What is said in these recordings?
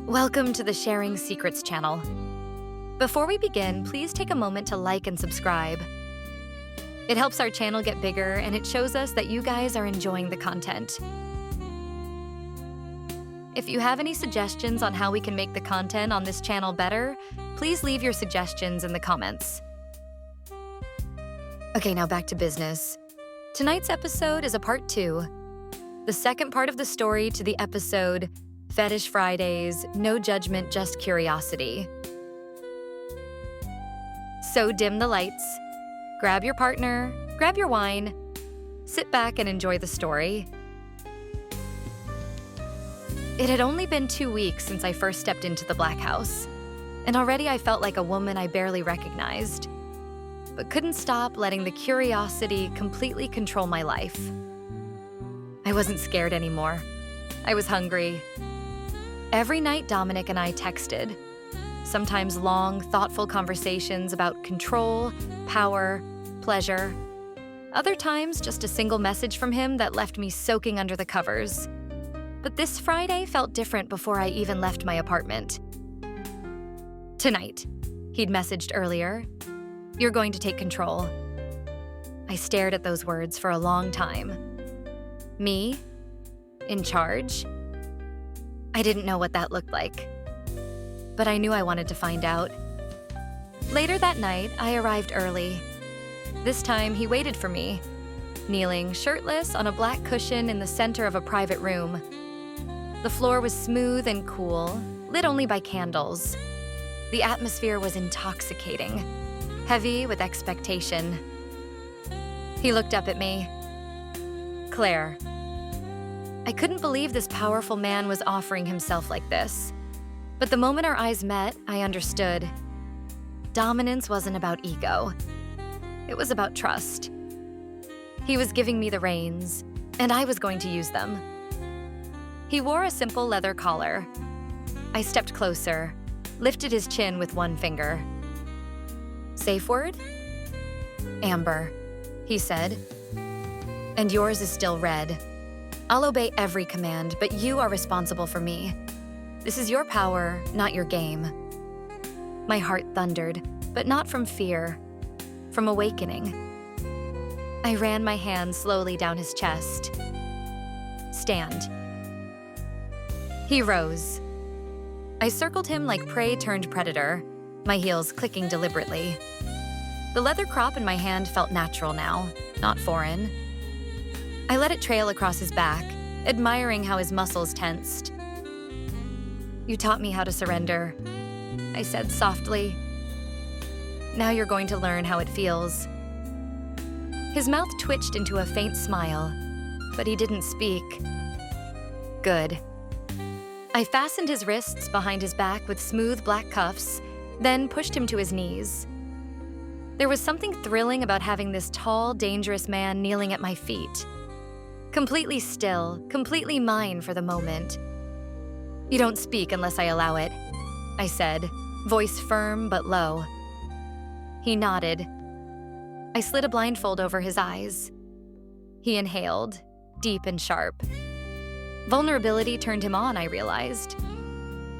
Welcome to the Sharing Secrets channel. Before we begin, please take a moment to like and subscribe. It helps our channel get bigger and it shows us that you guys are enjoying the content. If you have any suggestions on how we can make the content on this channel better, please leave your suggestions in the comments. Okay, now back to business. Tonight's episode is a part 2, the second part of the story to the episode Fetish Fridays, No Judgment, Just Curiosity. So dim the lights, grab your partner, grab your wine, sit back and enjoy the story. It had only been 2 weeks since I first stepped into the Black House, and already I felt like a woman I barely recognized, but couldn't stop letting the curiosity completely control my life. I wasn't scared anymore. I was hungry. Every night, Dominic and I texted, sometimes long, thoughtful conversations about control, power, pleasure. Other times, just a single message from him that left me soaking under the covers. But this Friday felt different before I even left my apartment. "Tonight," he'd messaged earlier, "you're going to take control." I stared at those words for a long time. Me? In charge? I didn't know what that looked like, but I knew I wanted to find out. Later that night, I arrived early. This time, he waited for me, kneeling shirtless on a black cushion in the center of a private room. The floor was smooth and cool, lit only by candles. The atmosphere was intoxicating, heavy with expectation. He looked up at me. "Claire." I couldn't believe this powerful man was offering himself like this. But the moment our eyes met, I understood. Dominance wasn't about ego. It was about trust. He was giving me the reins, and I was going to use them. He wore a simple leather collar. I stepped closer, lifted his chin with one finger. "Safe word?" "Amber," he said. "And yours is still red. I'll obey every command, but you are responsible for me. This is your power, not your game." My heart thundered, but not from fear, from awakening. I ran my hand slowly down his chest. "Stand." He rose. I circled him like prey turned predator, my heels clicking deliberately. The leather crop in my hand felt natural now, not foreign. I let it trail across his back, admiring how his muscles tensed. "You taught me how to surrender," I said softly. "Now you're going to learn how it feels." His mouth twitched into a faint smile, but he didn't speak. Good. I fastened his wrists behind his back with smooth black cuffs, then pushed him to his knees. There was something thrilling about having this tall, dangerous man kneeling at my feet. Completely still, completely mine for the moment. "You don't speak unless I allow it," I said, voice firm but low. He nodded. I slid a blindfold over his eyes. He inhaled, deep and sharp. Vulnerability turned him on, I realized,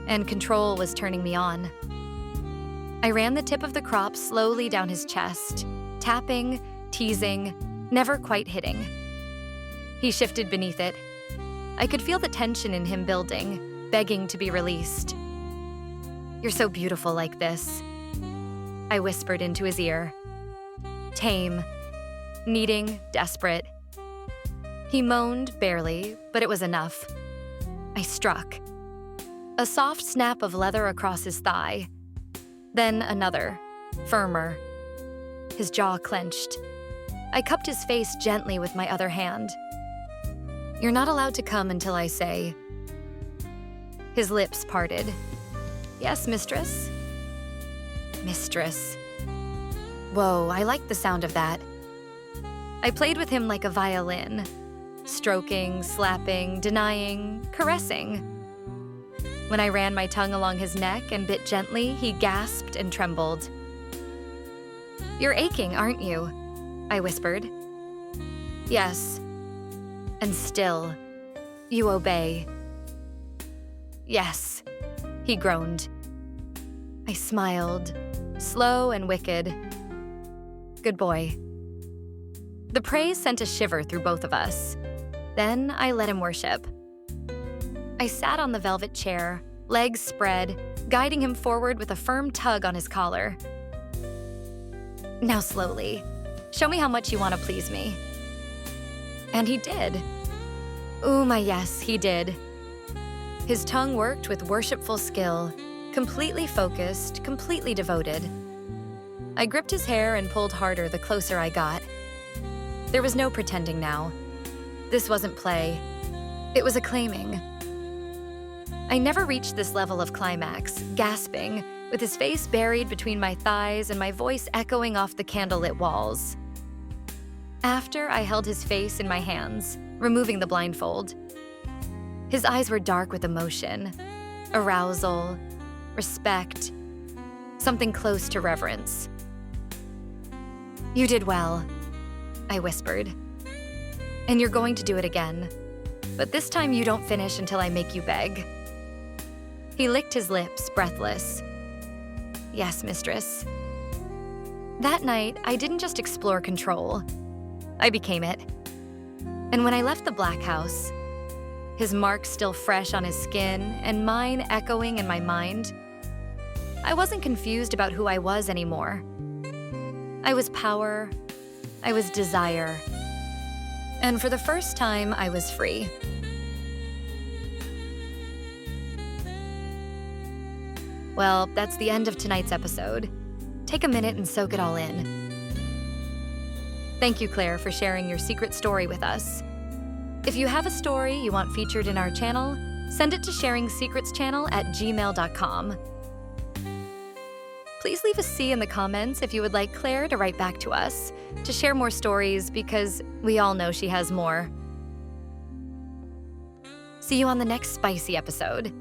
and control was turning me on. I ran the tip of the crop slowly down his chest, tapping, teasing, never quite hitting. He shifted beneath it. I could feel the tension in him building, begging to be released. "You're so beautiful like this," I whispered into his ear. Tame, needing, desperate. He moaned barely, but it was enough. I struck. A soft snap of leather across his thigh. Then another, firmer. His jaw clenched. I cupped his face gently with my other hand. "You're not allowed to come until I say." His lips parted. "Yes, mistress?" Mistress. Whoa, I liked the sound of that. I played with him like a violin, stroking, slapping, denying, caressing. When I ran my tongue along his neck and bit gently, he gasped and trembled. "You're aching, aren't you?" I whispered. "Yes." And still, "You obey." "Yes." he groaned. I smiled, slow and wicked. Good boy. The praise sent a shiver through both of us. Then I let him worship. I sat on the velvet chair, legs spread, guiding him forward with a firm tug on his collar. Now slowly, show me how much you want to please me. And he did. Ooh, my yes, he did. His tongue worked with worshipful skill, completely focused, completely devoted. I gripped his hair and pulled harder the closer I got. There was no pretending now. This wasn't play. It was a claiming. I never reached this level of climax, gasping, with his face buried between my thighs and my voice echoing off the candlelit walls. After, I held his face in my hands, removing the blindfold. His eyes were dark with emotion, arousal, respect, something close to reverence. You did well, I whispered. And you're going to do it again. But this time you don't finish until I make you beg. He licked his lips, breathless. Yes, mistress. That night, I didn't just explore control. I became it. And when I left the black house, his mark still fresh on his skin and mine echoing in my mind, I wasn't confused about who I was anymore. I was power. I was desire. And for the first time, I was free. Well, that's the end of tonight's episode. Take a minute and soak it all in. Thank you, Claire, for sharing your secret story with us. If you have a story you want featured in our channel, send it to sharingsecretschannel@gmail.com. Please leave a C in the comments if you would like Claire to write back to us, to share more stories, because we all know she has more. See you on the next spicy episode.